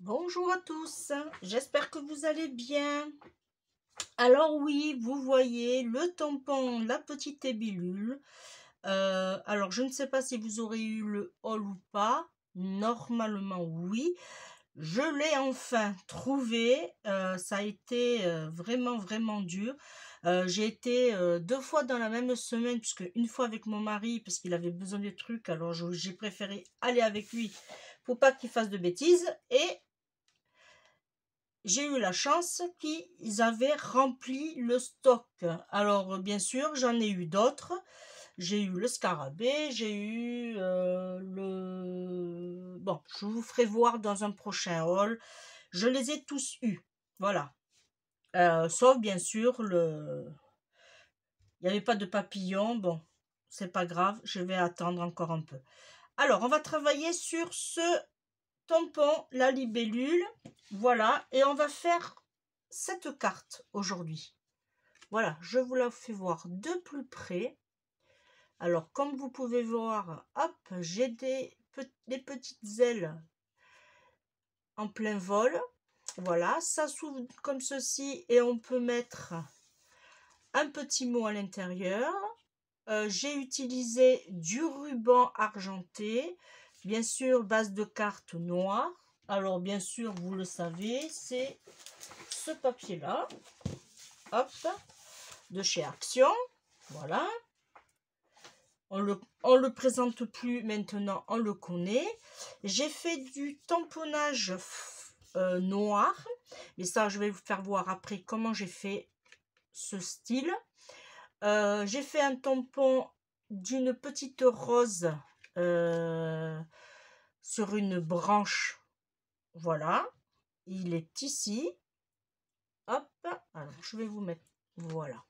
Bonjour à tous, j'espère que vous allez bien. Alors oui, vous voyez le tampon, la petite ébulule. Alors je ne sais pas si vous aurez eu le haul ou pas. Normalement oui. Je l'ai enfin trouvé. Ça a été vraiment dur. J'ai été 2 fois dans la même semaine, puisque une fois avec mon mari, parce qu'il avait besoin de trucs, alors j'ai préféré aller avec lui pour pas qu'il fasse de bêtises. Et j'ai eu la chance qu'ils avaient rempli le stock. Alors, bien sûr, j'en ai eu d'autres. J'ai eu le scarabée, j'ai eu le... Bon, je vous ferai voir dans un prochain haul. Je les ai tous eus. Voilà. Sauf, bien sûr, le... Il n'y avait pas de papillon. Bon, c'est pas grave. Je vais attendre encore un peu. Alors, on va travailler sur ce tampon, la libellule. Voilà. Et on va faire cette carte aujourd'hui. Voilà, je vous la fais voir de plus près. Alors, comme vous pouvez voir, hop, j'ai des petites ailes en plein vol. Voilà, ça s'ouvre comme ceci et on peut mettre un petit mot à l'intérieur. J'ai utilisé du ruban argenté, bien sûr, base de carte noire. Alors, bien sûr, vous le savez, c'est ce papier-là. Hop, de chez Action. Voilà. On le présente plus maintenant, on le connaît. J'ai fait du tamponnage noir. Mais ça, je vais vous faire voir après comment j'ai fait ce style. J'ai fait un tampon d'une petite rose sur une branche. Voilà. Il est ici. Hop. Alors, je vais vous mettre. Voilà.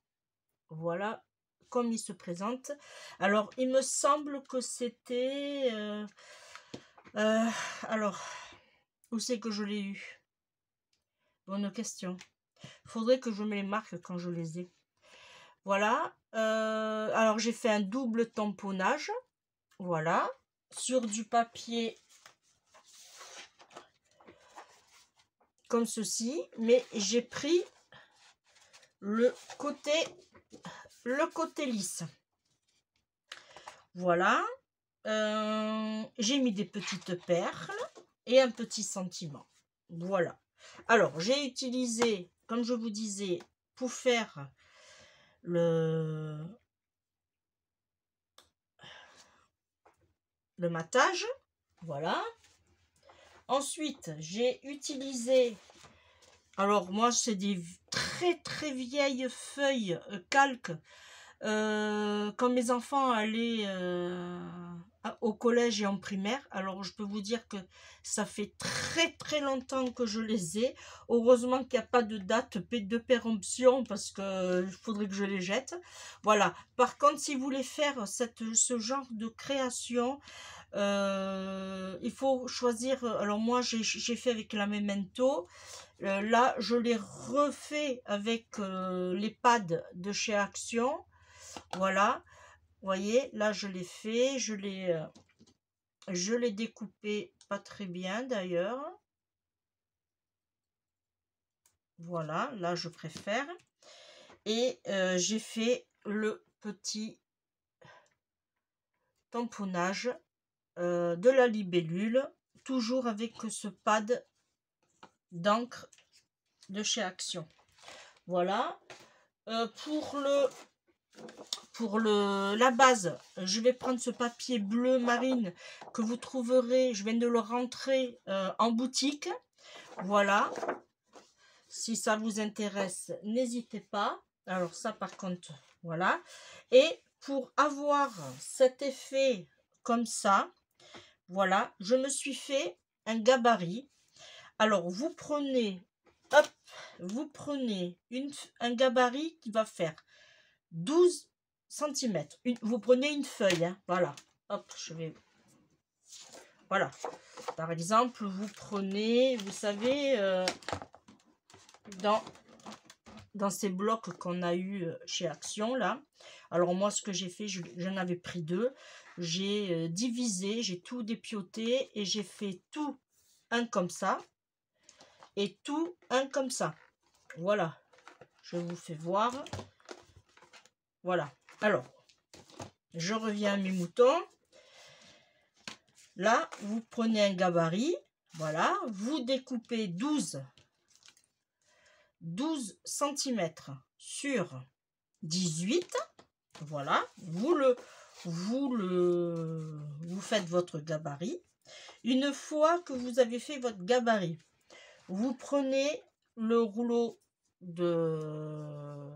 Voilà comme il se présente. Alors, il me semble que c'était... alors, où c'est que je l'ai eu? Bonne question. Faudrait que je me les marque quand je les ai. Voilà. Alors, j'ai fait un double tamponnage. Voilà. Sur du papier comme ceci. Mais j'ai pris le côté lisse. Voilà. J'ai mis des petites perles et un petit sentiment. Voilà. Alors, j'ai utilisé, comme je vous disais, pour faire le matage. Voilà. Ensuite, j'ai utilisé, alors moi, c'est des très vieilles feuilles calque. Quand mes enfants allaient au collège et en primaire, alors je peux vous dire que ça fait très longtemps que je les ai. Heureusement qu'il n'y a pas de date de péremption, parce que il faudrait que je les jette. Voilà. Par contre, si vous voulez faire ce genre de création, il faut choisir. Alors moi, j'ai fait avec la Memento. Là, je l'ai refait avec les pads de chez Action. Voilà, vous voyez, là je l'ai fait, je l'ai découpé pas très bien d'ailleurs. Voilà, là je préfère. Et j'ai fait le petit tamponnage de la libellule, toujours avec ce pad d'encre de chez Action. Voilà. Pour la base, je vais prendre ce papier bleu marine que vous trouverez, je viens de le rentrer en boutique. Voilà. Si ça vous intéresse, n'hésitez pas. Alors ça par contre, voilà. Et pour avoir cet effet comme ça, voilà, je me suis fait un gabarit. Alors vous prenez, hop, vous prenez un gabarit qui va faire 12 cm. Vous prenez une feuille, hein, voilà. Hop, je vais... Voilà. Par exemple, vous prenez, vous savez, dans ces blocs qu'on a eu chez Action, là. Alors moi, ce que j'ai fait, j'en avais pris 2. J'ai divisé, j'ai tout dépioté et j'ai fait tout un comme ça. et tout un comme ça. Voilà, je vous fais voir. Voilà, alors, je reviens à mes moutons. Là, vous prenez un gabarit, voilà, vous découpez 12 cm sur 18. Voilà, vous faites votre gabarit. Une fois que vous avez fait votre gabarit, vous prenez le rouleau de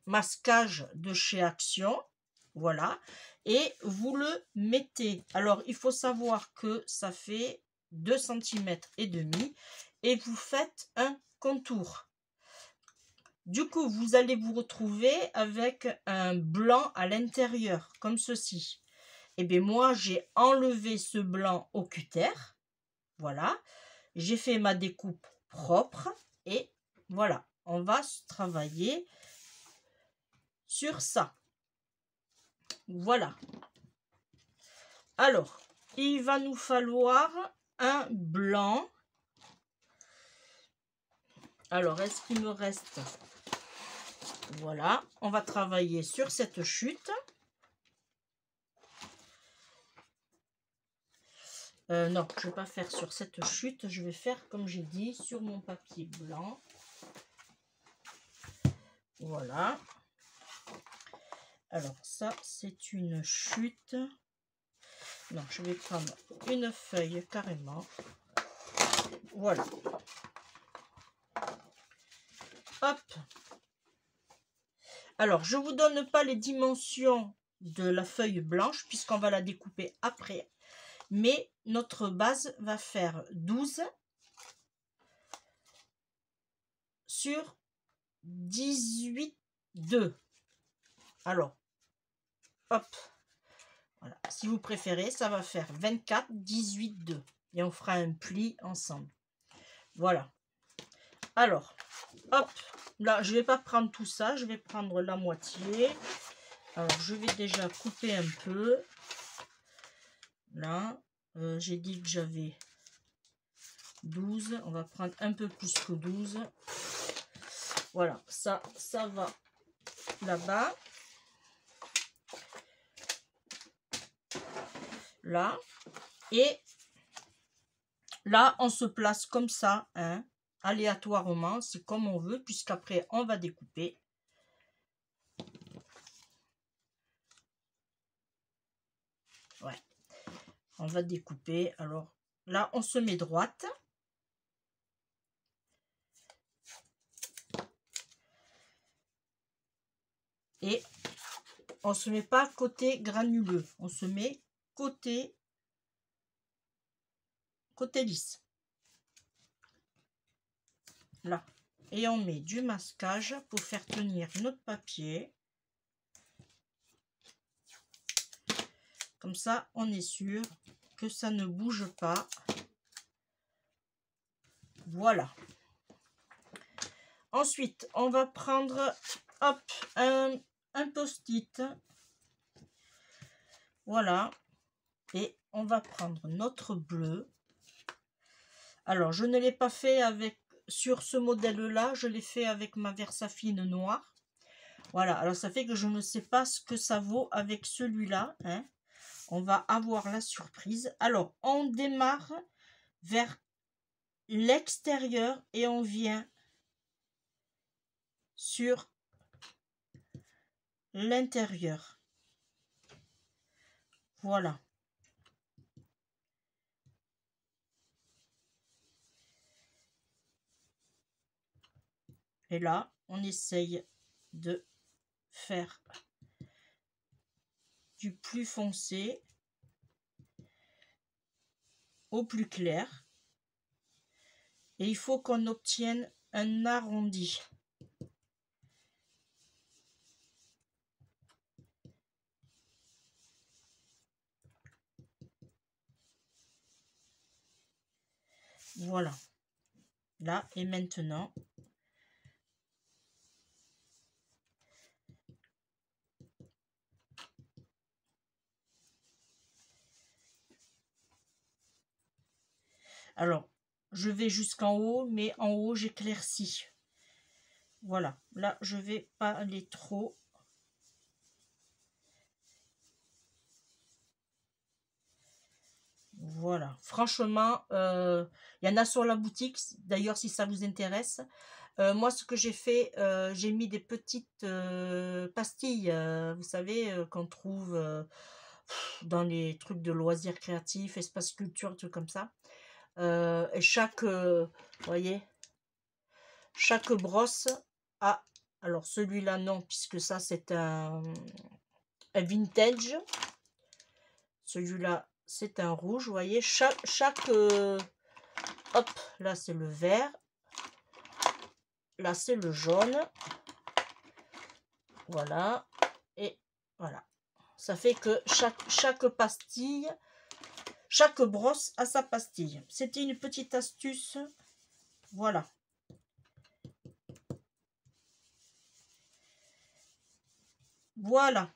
masquage de chez Action, voilà, et vous le mettez. Alors, il faut savoir que ça fait 2,5 cm et vous faites un contour. Du coup, vous allez vous retrouver avec un blanc à l'intérieur, comme ceci. Et bien moi, j'ai enlevé ce blanc au cutter. Voilà. J'ai fait ma découpe propre. Et voilà, on va travailler sur ça. Voilà. Alors, il va nous falloir un blanc. Alors, est-ce qu'il me reste... Voilà, on va travailler sur cette chute. Non, je ne vais pas faire sur cette chute. Je vais faire, comme j'ai dit, sur mon papier blanc. Voilà. Alors, ça, c'est une chute. Non, je vais prendre une feuille carrément. Voilà. Hop. Alors, je ne vous donne pas les dimensions de la feuille blanche, puisqu'on va la découper après. Mais notre base va faire 12 sur 18,2. Alors, hop. Voilà. Si vous préférez, ça va faire 24, 18,2. Et on fera un pli ensemble. Voilà. Alors, hop. Là, je ne vais pas prendre tout ça. Je vais prendre la moitié. Alors, je vais déjà couper un peu. Là, j'ai dit que j'avais 12. On va prendre un peu plus que 12. Voilà, ça va là-bas. Là. Et là, on se place comme ça, hein, aléatoirement. C'est comme on veut, puisqu'après, on va découper. Ouais. On va découper. Alors, là, on se met droite. Et on se met pas côté granuleux. On se met côté lisse. Là. Et on met du masquage pour faire tenir notre papier. Comme ça, on est sûr que ça ne bouge pas. Voilà. Ensuite, on va prendre, hop, un post-it. Voilà. Et on va prendre notre bleu. Alors, je ne l'ai pas fait avec sur ce modèle-là. Je l'ai fait avec ma Versafine noire. Voilà. Alors, ça fait que je ne sais pas ce que ça vaut avec celui-là. Hein. On va avoir la surprise. Alors, on démarre vers l'extérieur et on vient sur l'intérieur. Voilà. Et là, on essaye de faire du plus foncé au plus clair. Et il faut qu'on obtienne un arrondi. Voilà. Là et maintenant. Alors, je vais jusqu'en haut, mais en haut j'éclaircis. Voilà, là je vais pas aller trop. Voilà, franchement, il y en a sur la boutique, d'ailleurs si ça vous intéresse. Moi ce que j'ai fait, j'ai mis des petites pastilles, vous savez, qu'on trouve dans les trucs de loisirs créatifs, espace culture, trucs comme ça. Et chaque, vous voyez, chaque brosse a, alors celui-là non, puisque ça c'est un vintage. Celui-là c'est un rouge, vous voyez, chaque hop, là c'est le vert, là c'est le jaune, voilà, et voilà. Ça fait que chaque pastille, chaque brosse a sa pastille. C'était une petite astuce, voilà. Voilà.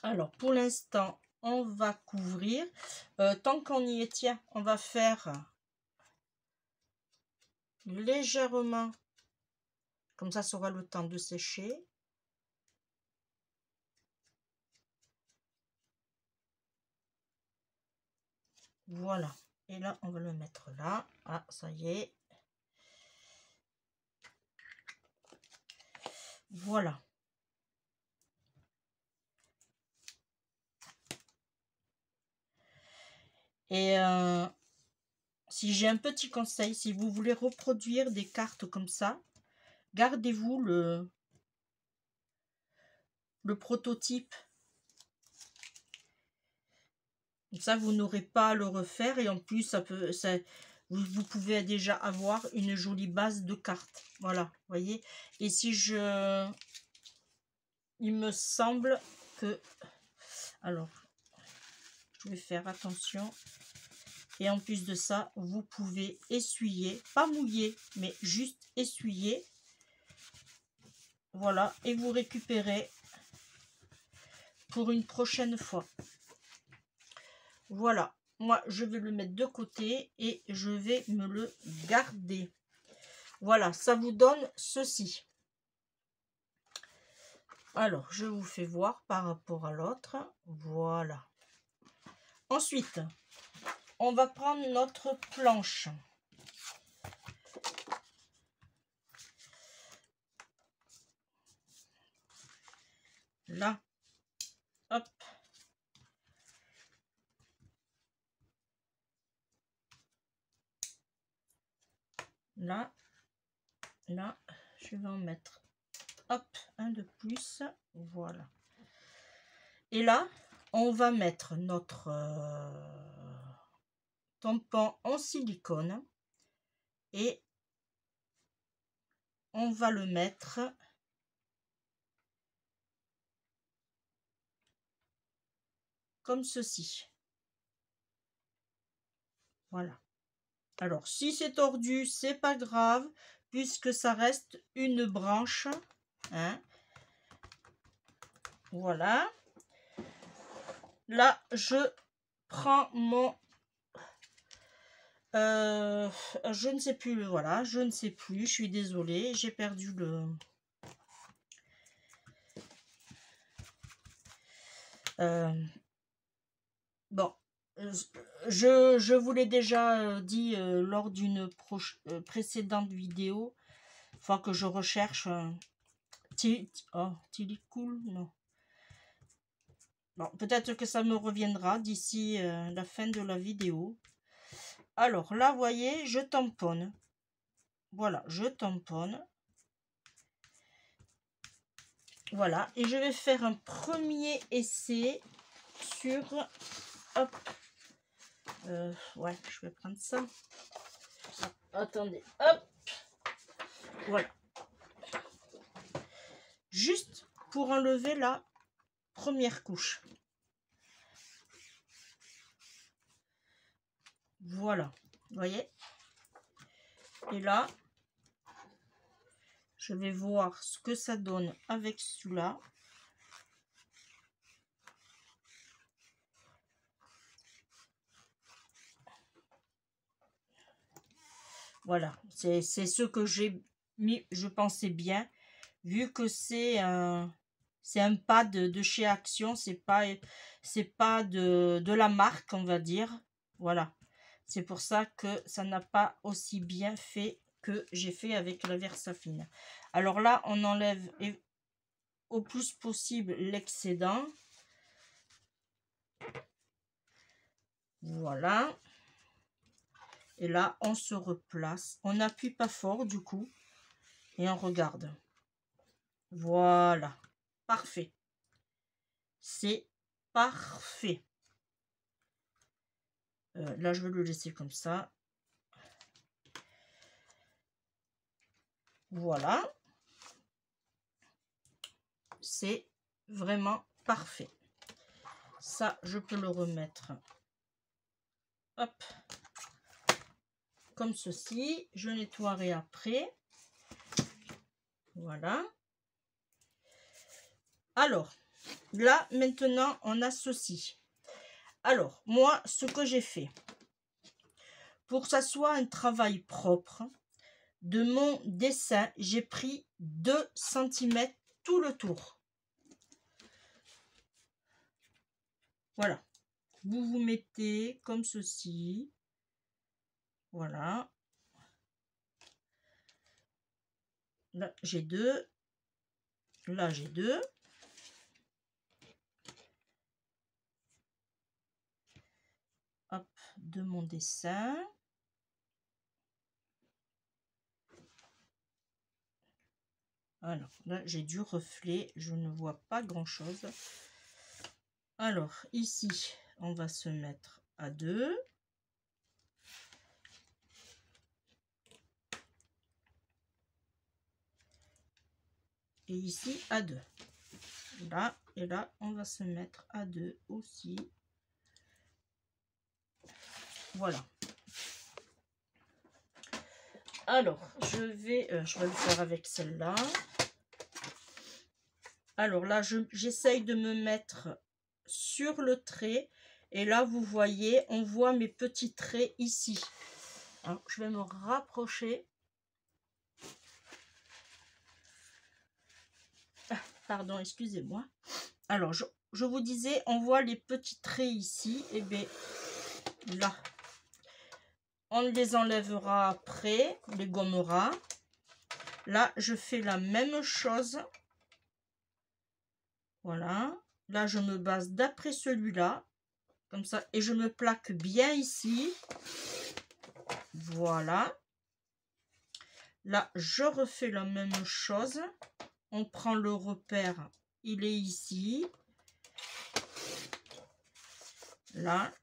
Alors pour l'instant, on va couvrir. Tant qu'on y est, tiens, on va faire légèrement, comme ça aura le temps de sécher. Voilà. Et là, on va le mettre là. Ah, ça y est. Voilà. Et si j'ai un petit conseil, si vous voulez reproduire des cartes comme ça, gardez-vous le prototype. Comme ça, vous n'aurez pas à le refaire et en plus, vous pouvez déjà avoir une jolie base de cartes. Voilà, vous voyez. Et si il me semble que, alors, je vais faire attention. Et en plus de ça, vous pouvez essuyer, pas mouiller, mais juste essuyer. Voilà, et vous récupérez pour une prochaine fois. Voilà, moi je vais le mettre de côté et je vais me le garder. Voilà, ça vous donne ceci. Alors, je vous fais voir par rapport à l'autre. Voilà. Ensuite, on va prendre notre planche. Là, hop. Là, là, je vais en mettre, hop, un de plus. Voilà. Et là, on va mettre notre tampon en silicone et on va le mettre comme ceci. Voilà. Alors, si c'est tordu, c'est pas grave, puisque ça reste une branche. Hein. Voilà. Là, je prends mon... je ne sais plus, voilà, je ne sais plus, je suis désolée, j'ai perdu le... bon, je vous l'ai déjà dit lors d'une précédente vidéo. Il faut que je recherche Tilicool, non. Bon, peut-être que ça me reviendra d'ici la fin de la vidéo. Alors là, vous voyez, je tamponne. Voilà, je tamponne. Voilà, et je vais faire un premier essai sur... Hop. Ouais, je vais prendre ça. Attendez, hop. Voilà. Juste pour enlever la première couche. Voilà, vous voyez. Et là, je vais voir ce que ça donne avec celui-là. Voilà, c'est ce que j'ai mis, je pensais bien, vu que c'est un pad de chez Action, c'est pas de la marque, on va dire. Voilà, c'est pour ça que ça n'a pas aussi bien fait que j'ai fait avec la Versafine. Alors là, on enlève au plus possible l'excédent. Voilà. Et là, on se replace. On n'appuie pas fort du coup. Et on regarde. Voilà. Parfait. C'est parfait. Là, je vais le laisser comme ça. Voilà. C'est vraiment parfait. Ça, je peux le remettre. Hop. Comme ceci. Je nettoierai après. Voilà. Alors, là, maintenant, on a ceci. Alors, moi, ce que j'ai fait, pour que ça soit un travail propre, de mon dessin, j'ai pris 2 cm tout le tour. Voilà. Vous vous mettez comme ceci. Voilà. Là, j'ai 2. Là, j'ai 2. Hop, de mon dessin. Alors, là, j'ai du reflet. Je ne vois pas grand-chose. Alors, ici, on va se mettre à 2. Et ici, à 2. Là, et là, on va se mettre à 2 aussi. Voilà. Alors, je vais le faire avec celle-là. Alors là, j'essaye de me mettre sur le trait. Et là, vous voyez, on voit mes petits traits ici. Alors, je vais me rapprocher. Ah, pardon, excusez-moi. Alors, je vous disais, on voit les petits traits ici. Et bien, là, on les enlèvera après, les gommera. Là, je fais la même chose. Voilà. Là, je me base d'après celui-là. Comme ça. Et je me plaque bien ici. Voilà. Là, je refais la même chose. On prend le repère. Il est ici. Là.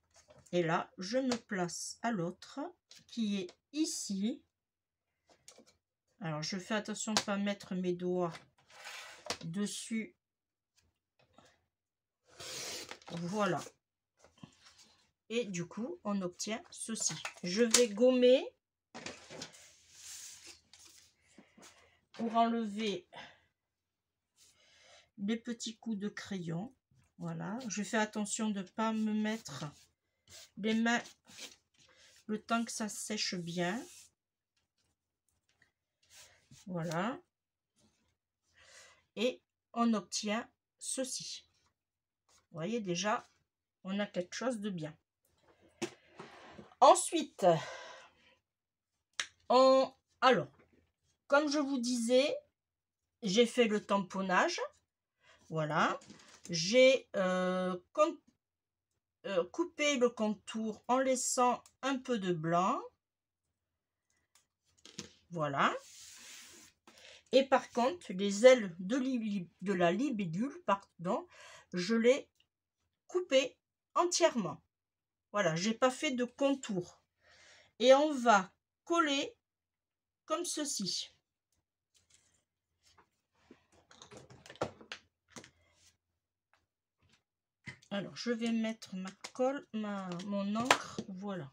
Et là, je me place à l'autre qui est ici. Alors, je fais attention de ne pas mettre mes doigts dessus. Voilà. Et du coup, on obtient ceci. Je vais gommer pour enlever les petits coups de crayon. Voilà. Je fais attention de ne pas me mettre les mains le temps que ça sèche bien. Voilà. Et on obtient ceci. Vous voyez déjà, on a quelque chose de bien. Ensuite, alors, comme je vous disais, j'ai fait le tamponnage. Voilà. J'ai coupé le contour en laissant un peu de blanc. Voilà. Et par contre, les ailes de la libellule, pardon, je les coupées entièrement. Voilà, j'ai pas fait de contour. Et on va coller comme ceci. Alors, je vais mettre ma colle, mon encre, voilà.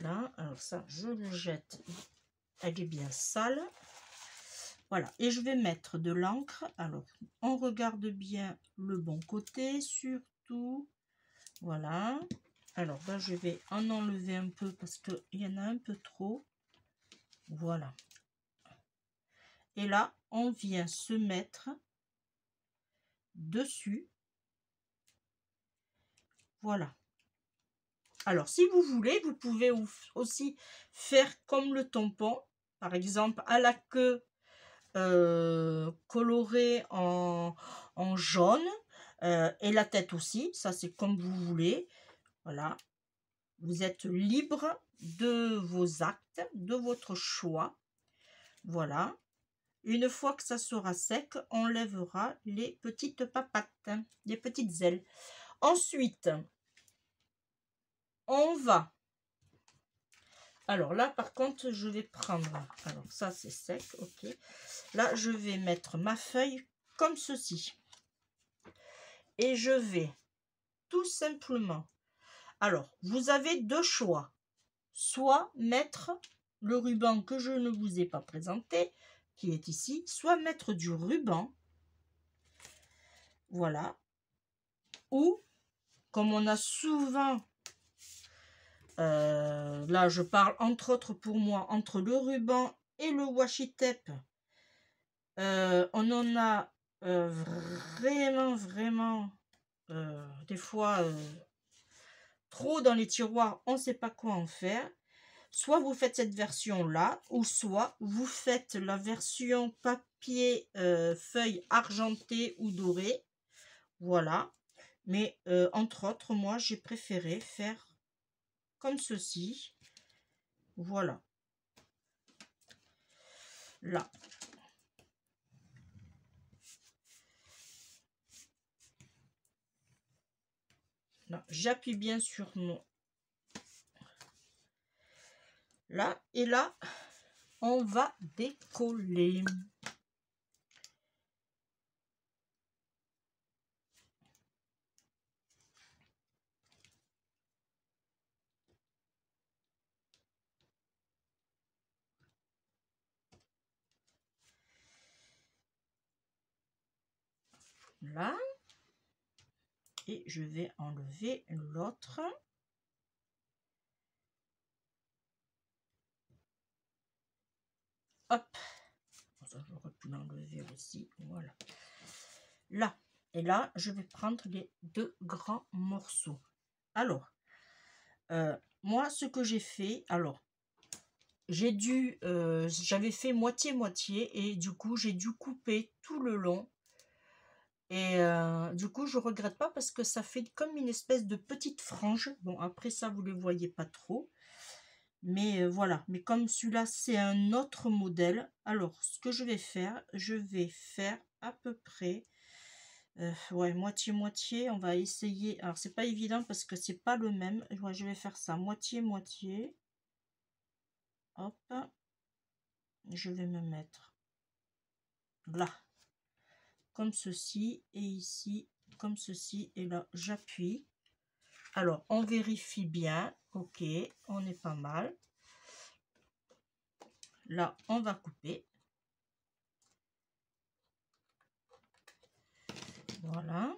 Là, alors ça, je le jette. Elle est bien sale. Voilà, et je vais mettre de l'encre. Alors, on regarde bien le bon côté, surtout. Voilà. Alors là, je vais en enlever un peu parce qu'il y en a un peu trop. Voilà. Et là, on vient se mettre dessus. Voilà. Alors, si vous voulez, vous pouvez aussi faire comme le tampon. Par exemple, à la queue colorée en jaune. Et la tête aussi. Ça, c'est comme vous voulez. Voilà. Vous êtes libre de vos actes, de votre choix. Voilà. Une fois que ça sera sec, on lèvera les petites papates, les petites ailes. Ensuite, on va... Alors là, par contre, je vais prendre... Alors ça, c'est sec, ok. Là, je vais mettre ma feuille comme ceci. Et je vais tout simplement... Alors, vous avez deux choix. Soit mettre le ruban que je ne vous ai pas présenté, qui est ici, soit mettre du ruban. Voilà. Ou, comme on a souvent... là, je parle entre autres pour moi, entre le ruban et le washi tape. On en a vraiment, des fois, trop dans les tiroirs, on ne sait pas quoi en faire. Soit vous faites cette version-là, ou soit vous faites la version papier feuille argentée ou dorée. Voilà. Mais entre autres, moi, j'ai préféré faire comme ceci. Voilà. Là. J'appuie bien sur mon... Là. Et là, on va décoller. Là. Et je vais enlever l'autre. Hop. Ça, j'aurais pu l'enlever aussi. Voilà. Là. Et là, je vais prendre les deux grands morceaux. Alors, moi, ce que j'ai fait, alors, j'avais fait moitié-moitié et du coup, j'ai dû couper tout le long. Et du coup, je regrette pas parce que ça fait comme une espèce de petite frange. Bon, après ça, vous ne le voyez pas trop. Mais voilà. Mais comme celui-là, c'est un autre modèle. Alors, ce que je vais faire à peu près... ouais, moitié-moitié. On va essayer. Alors, c'est pas évident parce que c'est pas le même. Ouais, je vais faire ça moitié-moitié. Hop. Je vais me mettre là. Comme ceci. Et ici, comme ceci. Et là, j'appuie. Alors, on vérifie bien. Ok, on est pas mal. Là, on va couper. Voilà.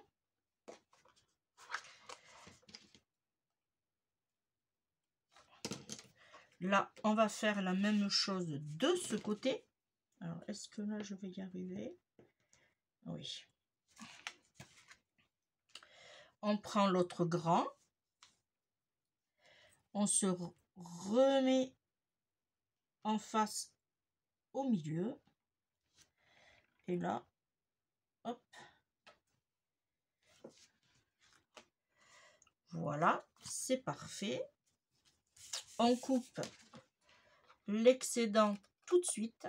Là, on va faire la même chose de ce côté. Alors, est-ce que là, je vais y arriver? Oui. On prend l'autre grand. On se remet en face au milieu. Et là, hop. Voilà, c'est parfait. On coupe l'excédent tout de suite.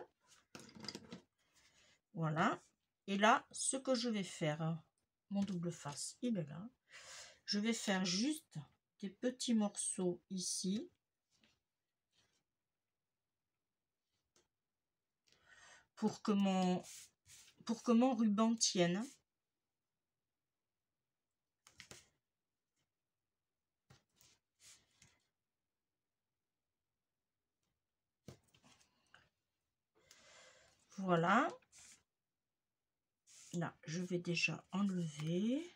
Voilà. Et là, ce que je vais faire, mon double face, il est là. Je vais faire juste des petits morceaux ici. Pour que mon ruban tienne. Voilà. Là, je vais déjà enlever.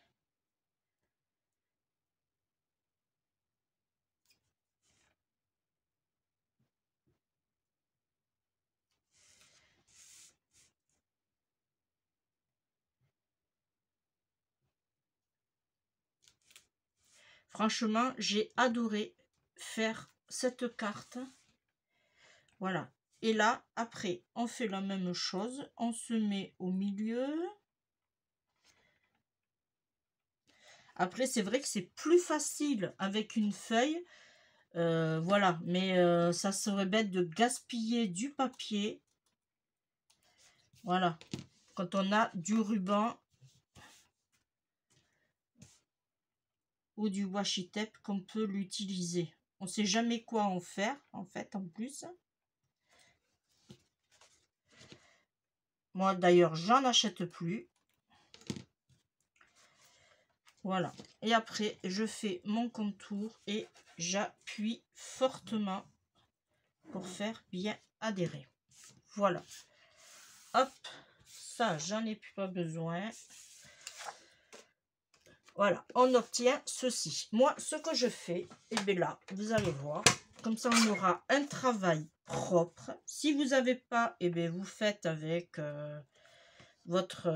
Franchement, j'ai adoré faire cette carte. Voilà. Et là, après, on fait la même chose. On se met au milieu. Après, c'est vrai que c'est plus facile avec une feuille. Voilà. Mais ça serait bête de gaspiller du papier. Voilà. Quand on a du ruban ou du washi tape qu'on peut l'utiliser. On ne sait jamais quoi en faire, en fait, en plus. Moi, d'ailleurs, j'en achète plus. Voilà. Et après, je fais mon contour et j'appuie fortement pour faire bien adhérer. Voilà. Hop. Ça, j'en ai plus pas besoin. Voilà. On obtient ceci. Moi, ce que je fais, et bien là, vous allez voir. Comme ça, on aura un travail propre. Si vous n'avez pas, et bien vous faites avec votre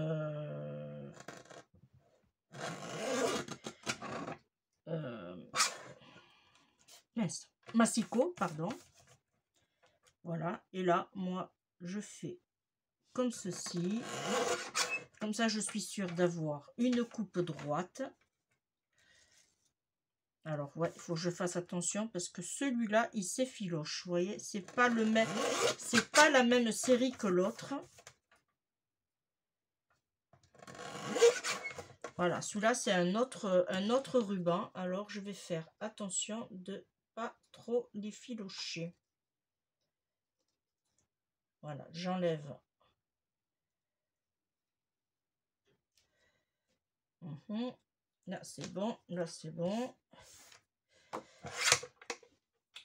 massicot, pardon. Voilà. Et là, moi, je fais comme ceci. Comme ça, je suis sûre d'avoir une coupe droite. Alors, ouais, il faut que je fasse attention parce que celui-là, il s'effiloche. Vous voyez, c'est pas le même, c'est pas la même série que l'autre. Voilà, celui-là, c'est un autre ruban. Alors, je vais faire attention de pas trop l'effilocher. Voilà, j'enlève. Là, c'est bon. Là, c'est bon.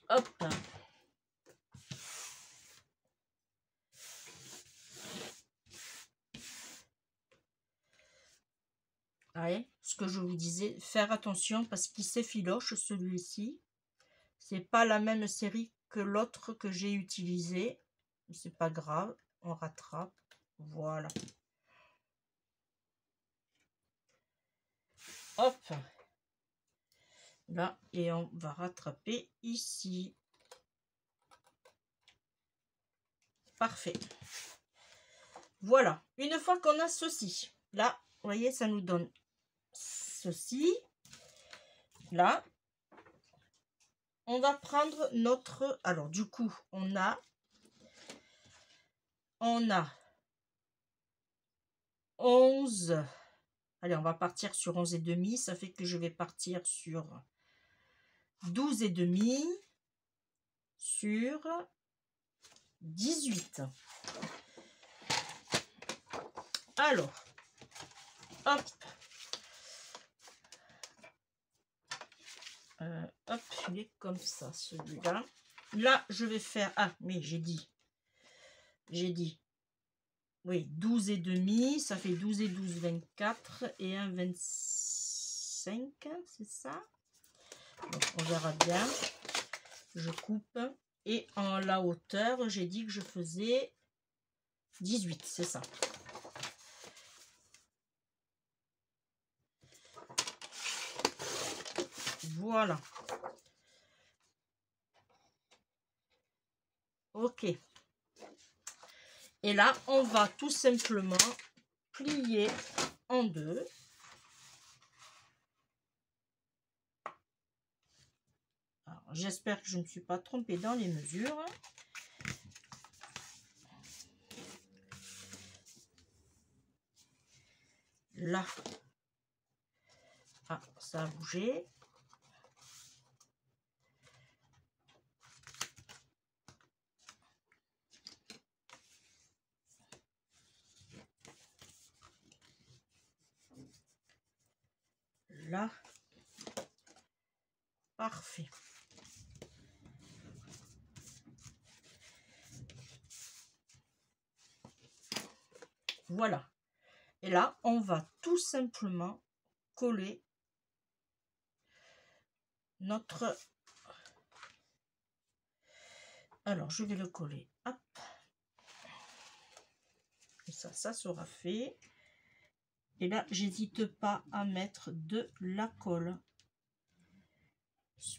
Hop. Ouais, ce que je vous disais, faire attention parce qu'il s'effiloche celui-ci. C'est pas la même série que l'autre que j'ai utilisé. C'est pas grave, on rattrape. Voilà. Hop. Là, et on va rattraper ici. Parfait. Voilà. Une fois qu'on a ceci, là, vous voyez, ça nous donne ceci. Là, on va prendre notre... Alors, du coup, on a 11. Allez, on va partir sur 11 et demi. Ça fait que je vais partir sur 12 et demi. Sur 18. Alors, hop. Hop, il est comme ça, celui-là. Là, je vais faire... Ah, mais j'ai dit. Oui, 12 et demi. Ça fait 12 et 12, 24. Et un 25, c'est ça? Donc, on verra bien. Je coupe. Et en la hauteur, j'ai dit que je faisais 18, c'est ça. Voilà. Ok. Et là, on va tout simplement plier en deux. J'espère que je ne me suis pas trompée dans les mesures. Là. Ah, ça a bougé. Là. Parfait. Voilà. Et là, on va tout simplement coller notre... Alors, je vais le coller. Hop. Et ça sera fait. Et là, j'hésite pas à mettre de la colle.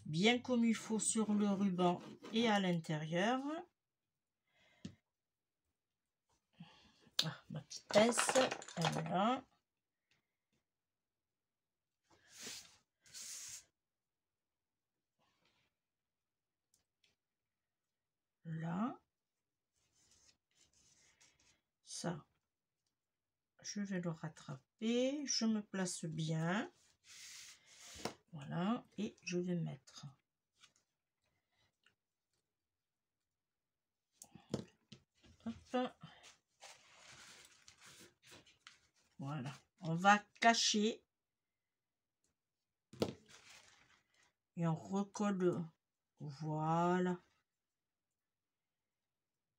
bien comme il faut sur le ruban et à l'intérieur. Ah, ma petite pince, elle est là. Là. Ça, je vais le rattraper. Je me place bien. Voilà. Et je vais mettre. Hop. Voilà. On va cacher. Et on recolle. Voilà.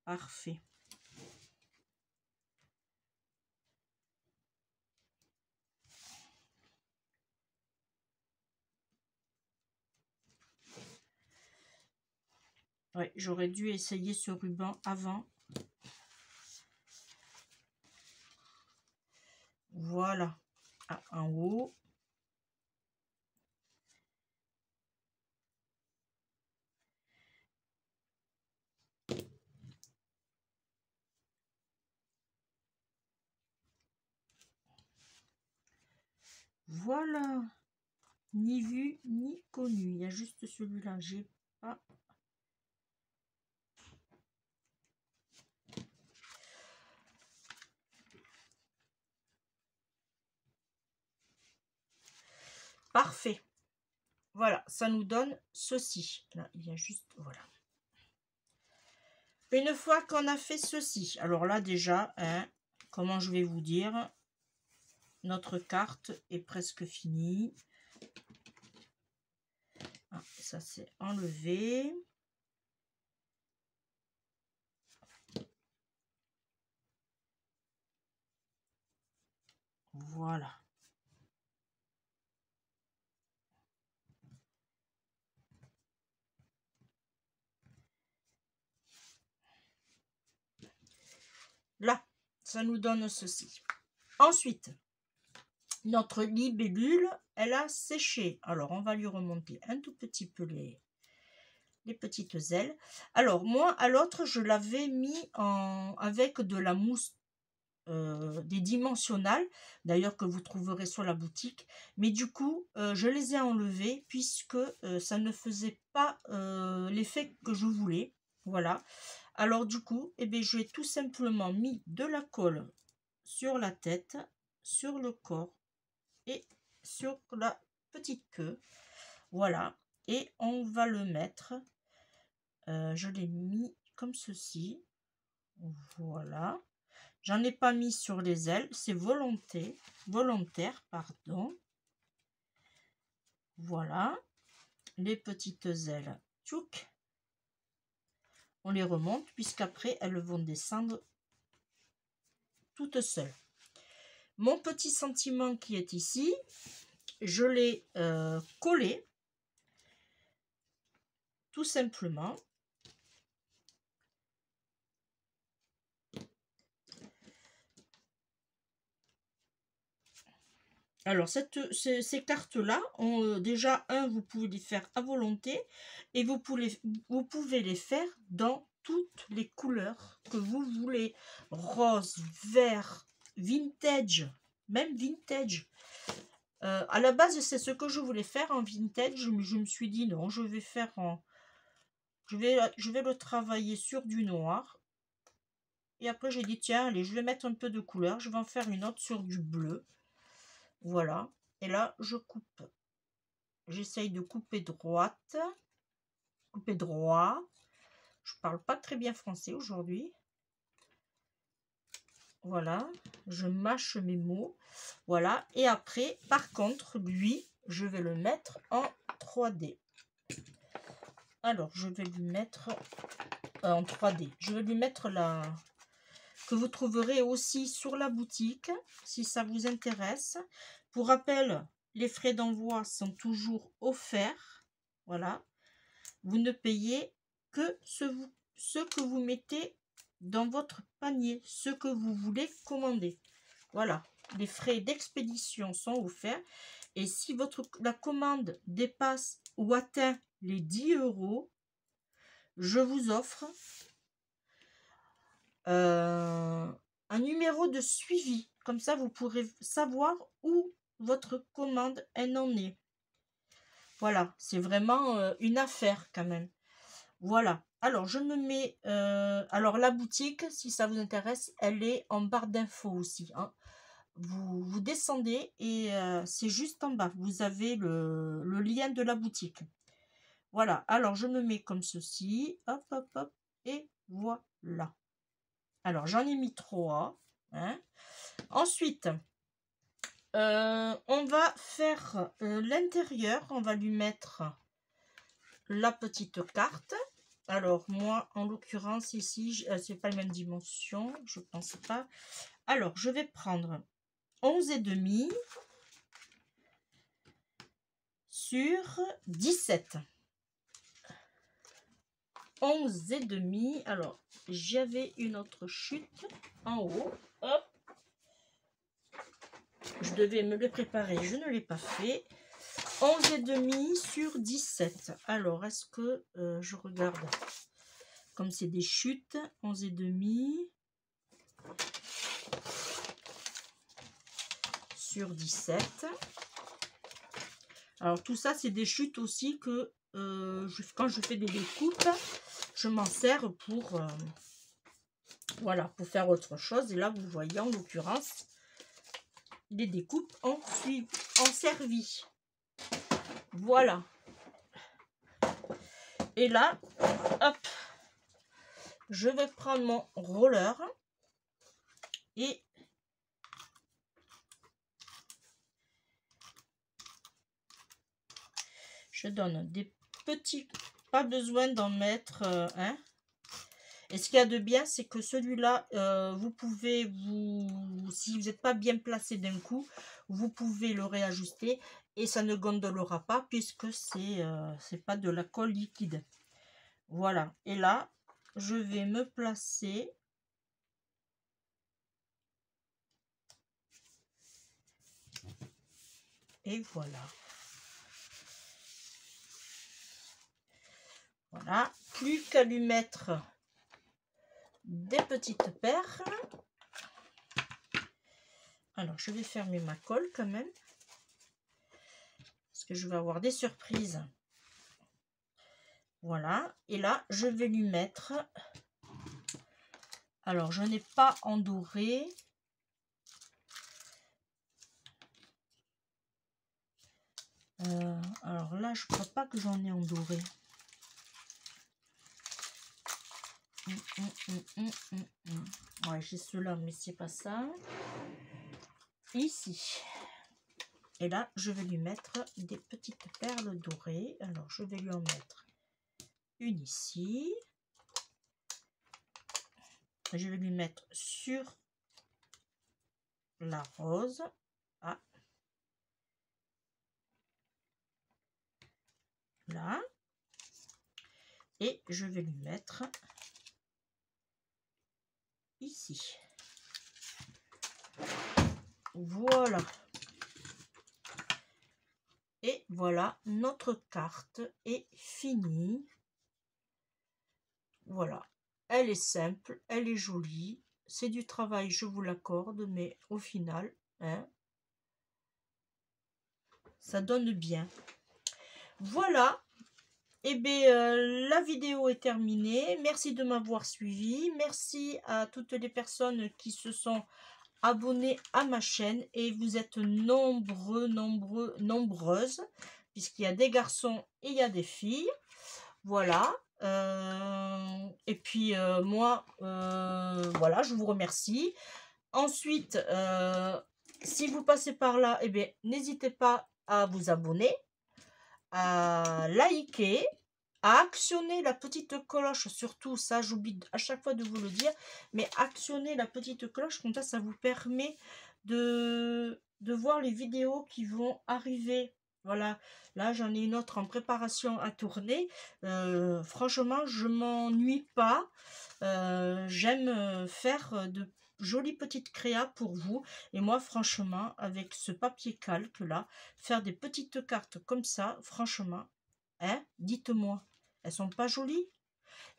Parfait. Ouais, j'aurais dû essayer ce ruban avant. Voilà. Ah, en haut. Voilà. Ni vu, ni connu. Il y a juste celui-là. J'ai pas... Parfait. Voilà, ça nous donne ceci. Là, il y a juste... Voilà. Une fois qu'on a fait ceci, alors là déjà, hein, comment je vais vous dire, notre carte est presque finie. Ah, ça c'est enlevé. Voilà. Là, ça nous donne ceci. Ensuite, notre libellule, elle a séché. Alors, on va lui remonter un tout petit peu les petites ailes. Alors, moi, à l'autre, je l'avais mis avec de la mousse des dimensionnales, d'ailleurs que vous trouverez sur la boutique. Mais du coup, je les ai enlevées puisque ça ne faisait pas l'effet que je voulais. Voilà. Alors du coup, eh bien, j'ai tout simplement mis de la colle sur la tête, sur le corps et sur la petite queue. Voilà. Et on va le mettre. Je l'ai mis comme ceci. Voilà. J'en ai pas mis sur les ailes. C'est volontaire, pardon. Voilà. Les petites ailes. Tchouk. On les remonte puisqu'après elles vont descendre toutes seules. Mon petit sentiment qui est ici, je l'ai collé tout simplement. Alors ces cartes-là, déjà vous pouvez les faire à volonté et vous pouvez les faire dans toutes les couleurs que vous voulez. Rose, vert, vintage, même vintage. À la base, c'est ce que je voulais faire en vintage, mais je me suis dit non, je vais faire je vais le travailler sur du noir. Et après, j'ai dit tiens, allez, je vais mettre un peu de couleur, je vais en faire une autre sur du bleu. Voilà. Et là, je coupe. J'essaye de couper droite, couper droit. Je parle pas très bien français aujourd'hui. Voilà, je mâche mes mots. Voilà, et après, par contre, lui, je vais le mettre en 3D. Alors, je vais lui mettre en 3D. Je vais lui mettre la que vous trouverez aussi sur la boutique, si ça vous intéresse. Pour rappel, les frais d'envoi sont toujours offerts. Voilà. Vous ne payez que ce que vous mettez dans votre panier, ce que vous voulez commander. Voilà, les frais d'expédition sont offerts. Et si la commande dépasse ou atteint les 10 €, je vous offre un numéro de suivi. Comme ça, vous pourrez savoir où votre commande en est. Voilà, c'est vraiment une affaire quand même. Voilà. Alors, je me mets... alors, la boutique, si ça vous intéresse, elle est en barre d'infos aussi. Hein. Vous descendez et c'est juste en bas. Vous avez le lien de la boutique. Voilà. Alors, je me mets comme ceci. Hop, hop, hop. Et voilà. Alors, j'en ai mis 3. Hein. Ensuite, on va faire l'intérieur. On va lui mettre la petite carte. Alors, moi, en l'occurrence, ici, c'est pas les mêmes dimensions. Je pense pas. Alors, je vais prendre 11,5 sur 17. 11,5. Alors, j'avais une autre chute en haut. Hop. Je devais me le préparer. Je ne l'ai pas fait. 11,5 sur 17. Alors, est-ce que je regarde comme c'est des chutes? 11,5 sur 17. Alors, tout ça, c'est des chutes aussi que quand je fais des découpes, je m'en sers pour, voilà, pour faire autre chose. Et là, vous voyez, en l'occurrence, les découpes ont servi. Voilà. Et là, hop, je vais prendre mon roller et je donne des petits, pas besoin d'en mettre un. Et ce qu'il y a de bien, c'est que celui-là, vous pouvez, si vous n'êtes pas bien placé d'un coup, vous pouvez le réajuster et ça ne gondolera pas puisque c'est pas de la colle liquide. Voilà. Et là, je vais me placer. Et voilà. Voilà. Plus qu'à lui mettre des petites perles. Alors, je vais fermer ma colle quand même. Parce que je vais avoir des surprises. Voilà. Et là, je vais lui mettre... Alors, je n'ai pas en doré. Alors là, je crois pas que j'en ai en doré. Ouais, j'ai ceux-là, mais c'est pas ça. Ici. Et là, je vais lui mettre des petites perles dorées. Alors, je vais lui en mettre une ici. Je vais lui mettre sur la rose. Ah. Là. Et je vais lui mettre ici. Voilà. Et voilà, notre carte est finie. Voilà. Elle est simple, elle est jolie. C'est du travail, je vous l'accorde, mais au final, hein, ça donne bien. Voilà. Et bien, la vidéo est terminée. Merci de m'avoir suivi. Merci à toutes les personnes qui se sont abonnées à ma chaîne. Et vous êtes nombreuses, puisqu'il y a des garçons et il y a des filles. Voilà. Et puis, moi, voilà, je vous remercie. Ensuite, si vous passez par là, eh bien, n'hésitez pas à vous abonner, à liker, à actionner la petite cloche, surtout ça j'oublie à chaque fois de vous le dire, mais actionnez la petite cloche, comme ça vous permet de voir les vidéos qui vont arriver. Voilà, là j'en ai une autre en préparation à tourner. Franchement, je m'ennuie pas. J'aime faire jolie petite créa pour vous. Et moi, franchement, avec ce papier calque là, faire des petites cartes comme ça, franchement, hein, dites-moi, elles sont pas jolies?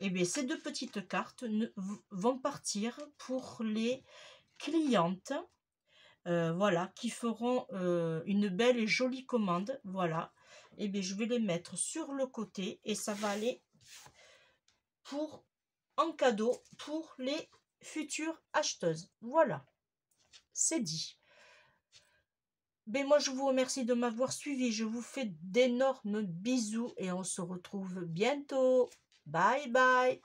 Eh bien, ces deux petites cartes vont partir pour les clientes, voilà, qui feront une belle et jolie commande, voilà. Eh bien, je vais les mettre sur le côté et ça va aller pour en cadeau pour les futures acheteuses. Voilà, c'est dit. Ben moi, je vous remercie de m'avoir suivi. Je vous fais d'énormes bisous et on se retrouve bientôt. Bye bye.